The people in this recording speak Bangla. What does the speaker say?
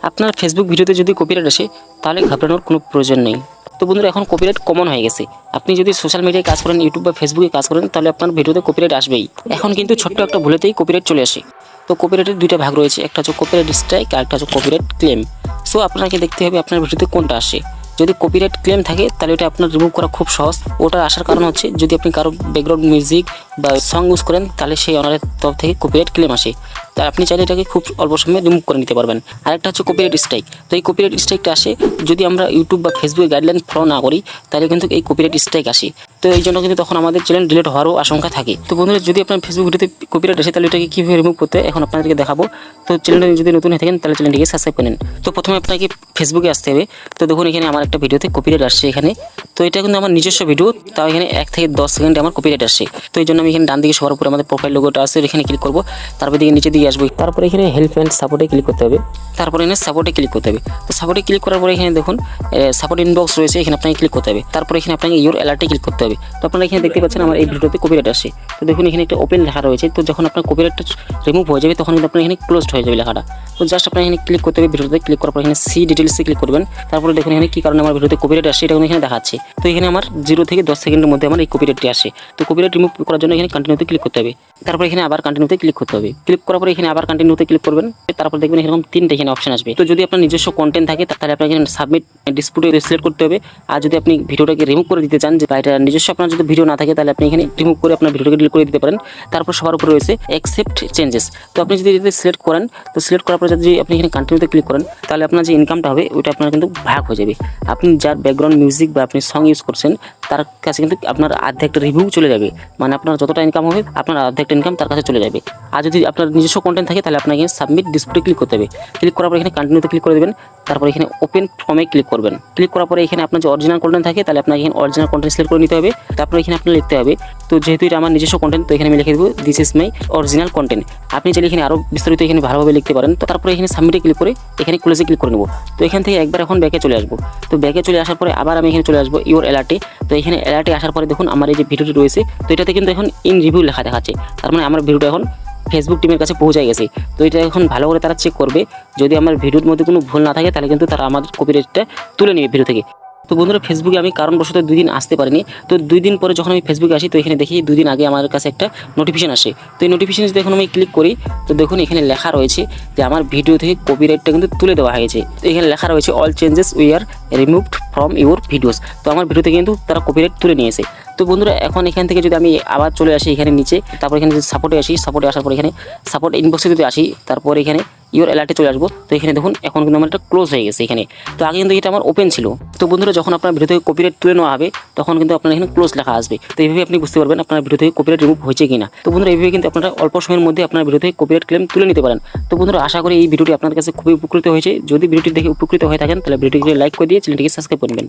আপনার ফেসবুক ভিডিওতে যদি কপিরাইট আসে তাহলে ঘাবড়ানোর কোনো প্রয়োজন নেই। তো বন্ধুরা, এখন কপিরাইট কমন হয়ে গেছে। আপনি যদি সোশ্যাল মিডিয়ায় কাজ করেন, ইউটিউব বা ফেসবুকে কাজ করেন, তাহলে আপনার ভিডিওতে কপিরাইট আসবেই। এখন কিন্তু ছোট্ট একটা ভুলেতেই কপিরাইট চলে আসে। তো কপিরাইটের দুইটা ভাগ রয়েছে, একটা হচ্ছে কপিরাইট স্ট্রাইক আর একটা হচ্ছে কপিরাইট ক্লেম। সো আপনাকে দেখতে হবে আপনার ভিডিওতে কোনটা আসে। যদি কপিরাইট ক্লেম থাকে তাহলে এটা আপনার রিমুভ করা খুব সহজ। ওটা আসার কারণ হচ্ছে যদি আপনি কারো ব্যাকগ্রাউন্ড মিউজিক বা সং ইউজ করেন তাহলে সেই অনারের তরফ থেকে কপিরাইট ক্লেম আসে। তাই আপনি চাইলে এটাকে খুব অল্প সময়ে রিমুভ করে নিতে পারবেন। আরেকটা হচ্ছে কপিরাইট স্ট্রাইক। তো এই কপিরাইট স্ট্রাইকটা আসে যদি আমরা ইউটিউব বা ফেসবুকে গাইডলাইন ফলো না করি, তাহলে কিন্তু এই কপিরাইট স্ট্রাইক আসে। তো এই জন্য কিন্তু তখন আমাদের চ্যানেল ডিলিট হওয়ারও আশঙ্কা থাকে। তো বন্ধুরা, যদি আপনার ফেসবুক ভিডিওতে কপিরাইট আসে তাহলে এটাকে কীভাবে রিমুভ করতে হয় এখন আপনাদেরকে দেখাবো। তো চ্যানেলটা যদি নতুন হয়ে থাকেন তাহলে চ্যানেলটিকে সাবস্ক্রাইব করে নিন। তো প্রথমে আপনাকে ফেসবুকে আসতে হবে। তো দেখুন এখানে আমার একটা ভিডিওতে কপিরাইট আসছে এখানে। তো এটা কিন্তু আমার নিজস্ব ভিডিও, তাও এখানে 1 থেকে 10 সেকেন্ডে আমার কপিরাইট আসছে। তো এই জন্য আমি এখানে ডান দিকে সবার উপরে আমাদের প্রোফাইল লোগোটা আছে, এখানে ক্লিক করবো। তারপর দিকে নিচে দিকে আসবো, তারপরে এখানে হেল্প অ্যান্ড সাপোর্টে ক্লিক করতে হবে। তারপরে এখানে সাপোর্টে ক্লিক করতে হবে। তো সাপোর্টে ক্লিক করার পরে এখানে দেখুন সাপোর্ট ইনবক্স রয়েছে, এখানে আপনাকে ক্লিক করতে হবে। তারপরে এখানে আপনাকে ইউর অ্যালার্টে ক্লিক করতে হবে। তো আপনারা এখানে দেখতে পাচ্ছেন আমার এই ভিডিওতে কপিরাইট আসে। তো দেখুন এখানে একটা ওপেন লেখা রয়েছে। তো যখন আপনার কপিরাইটটা রিমুভ হয়ে যাবে তখন কিন্তু আপনার এখানে ক্লোজড হয়ে যাবে লেখাটা। তো জাস্ট আপনার এখানে ক্লিক করতে হবে, ভিডিওতে ক্লিক করার পর এখানে সি ডিটেলসে ক্লিক করবেন। তারপরে দেখুন এখানে কী কারণে আমার ভিডিওতে কপিরাইট আসছে এটা এখানে দেখাচ্ছে। তো এখানে আমার 0 থেকে 10 সেকেন্ডের মধ্যে আমার এই কপিরাইটটি আসে। তো কপিরাইট রিমুভ করার জন্য এখানে কন্টিনিউতে ক্লিক করতে হবে। তারপর এখানে আবার কন্টিনিউতে ক্লিক করতে হবে। ক্লিক করার পরে এখানে আবার কন্টিনিউতে ক্লিক করবেন। তারপর দেখবেন এরকম 3টে এখানে অপশন আসবে। তো যদি আপনার নিজস্ব কন্টেন্ট থাকে তাহলে আপনাকে এখানে সাবমিট ডিসপুটে সিলেক্ট করতে হবে। আর যদি আপনি ভিডিওটাকে রিমুভ করে দিতে চান, যে এটা নিজস্ব আপনার যদি ভিডিও না থাকে তাহলে আপনি এখানে রিমুভ করে আপনার ভিডিওটাকে ডিলিট করে দিতে পারেন। তারপর সবার উপরে রয়েছে অ্যাকসেপ্ট চেঞ্জেস। তো আপনি যদি এটা সিলেক্ট করেন, তো সিলেক্ট করার পরে যদি আপনি এখানে কন্টিনিউতে ক্লিক করেন তাহলে আপনার যে ইনকামটা হবে ওইটা আপনার কিন্তু ভাগ হয়ে যাবে। আপনি যার ব্যাকগ্রাউন্ড মিউজিক বা আপনি সং ইউজ করছেন তার কাছে কিন্তু আপনার অর্ধেকটা রিভিউ চলে যাবে। মানে আপনার যতটা ইনকাম হবে আপনার অর্ধেকটা ইনকাম তার কাছে চলে যাবে। আর যদি আপনার নিজস্ব কন্টেন্ট থাকে তাহলে আপনাকে সাবমিট ডিসপ্লে ক্লিক করতে হবে। ক্লিক করার পর এখানে কন্টিনিউতে ক্লিক করে দেবেন। তারপর এখানে ওপেন ফর্মে ক্লিক করবেন। ক্লিক করার পরে এখানে আপনার যে অরিজিনাল কন্টেন্ট থাকে তাহলে আপনাকে এখানে অরিজিনাল কন্টেন্ট সিলেক্ট করে নিতে হবে। তারপর এখানে আপনার লিখতে হবে, তো যেহেতু এটা আমার নিজস্ব কন্টেন্ট তো এখানে আমি লিখে দেবো this is my original content. আপনি চাইলে এখানে আরও বিস্তারিত এখানে ভালোভাবে লিখতে পারেন। তো তারপরে এখানে সাবমিটে ক্লিক করে এখানে ক্লোজে ক্লিক করে নেব। তো এখান থেকে একবার এখন ব্যাকে চলে আসবো। তো ব্যাকে চলে আসার পরে আবার আমি এখানে চলে আসবো ইউর অ্যালার্টে। তো এখানে অ্যালার্টে আসার পরে দেখুন আমার এই যে ভিডিওটি রয়েছে, তো এটাতে কিন্তু এখন ইন রিভিউ লেখা দেখাচ্ছে। তার মানে আমার ভিডিওটা এখন ফেসবুক টিমের কাছে পৌঁছে গেছে। তো এটা এখন ভালো করে তারা চেক করবে। যদি আমার ভিডিওর মধ্যে কোনো ভুল না থাকে তাহলে কিন্তু তারা আমাদের কপিরাইটটা তুলে নেবে ভিডিও থেকে। তো বন্ধুরা, ফেসবুকে আমি কারণবশত 2 দিন আসতে পারিনি। তো 2 দিন পরে যখন আমি ফেসবুকে আসি তো এখানে দেখি 2 দিন আগে আমার কাছে একটা নোটিফিকেশন আসে। তো এই নোটিফিকেশন যদি এখন আমি ক্লিক করি তো দেখুন এখানে লেখা রয়েছে যে আমার ভিডিও থেকে কপিরাইটটা কিন্তু তুলে দেওয়া হয়েছে। তো এখানে লেখা রয়েছে all changes we are removed from your videos. তো আমার ভিডিও থেকে কিন্তু তারা কপিরাইট তুলে নিয়েছে। তো বন্ধুরা, এখন এখান থেকে যদি আমি আবার চলে আসি এখানে নিচে, তারপর এখানে যদি সাপোর্টে আসি, সাপোর্টে আসার পর এখানে সাপোর্ট ইনবক্সে যদি আসি, তারপর এখানে ইউর অ্যালার্টে চলে আসবো। তো এখানে দেখুন এখন কিন্তু আমার এটা ক্লোজ হয়ে গেছে এখানে। তো আগে কিন্তু এটা আমার ওপেন ছিল। তো বন্ধুরা, যখন আপনার ভিডিও থেকে কপিরাইট তুলে নেওয়া হবে তখন কিন্তু আপনার এখানে ক্লোজ লেখা আসবে। তো এইভাবে আপনি বুঝতে পারবেন আপনার ভিডিও থেকে কপিরাইট রিমুভ হয়েছে কিনা। তো বন্ধুরা, এইভাবে কিন্তু আপনারা অল্প সময়ের মধ্যে আপনার ভিডিও থেকে কপিরাইট ক্লেম তুলে নিতে পারেন। তো বন্ধুরা, আশা করি এই ভিডিওটি আপনার কাছে খুবই উপকৃত হয়েছে। যদি ভিডিওটি দেখে উপকৃত হয়ে থাকেন তাহলে ভিডিওটিকে লাইক করে দিয়ে চ্যানেলটিকে সাবস্ক্রাইব করবেন।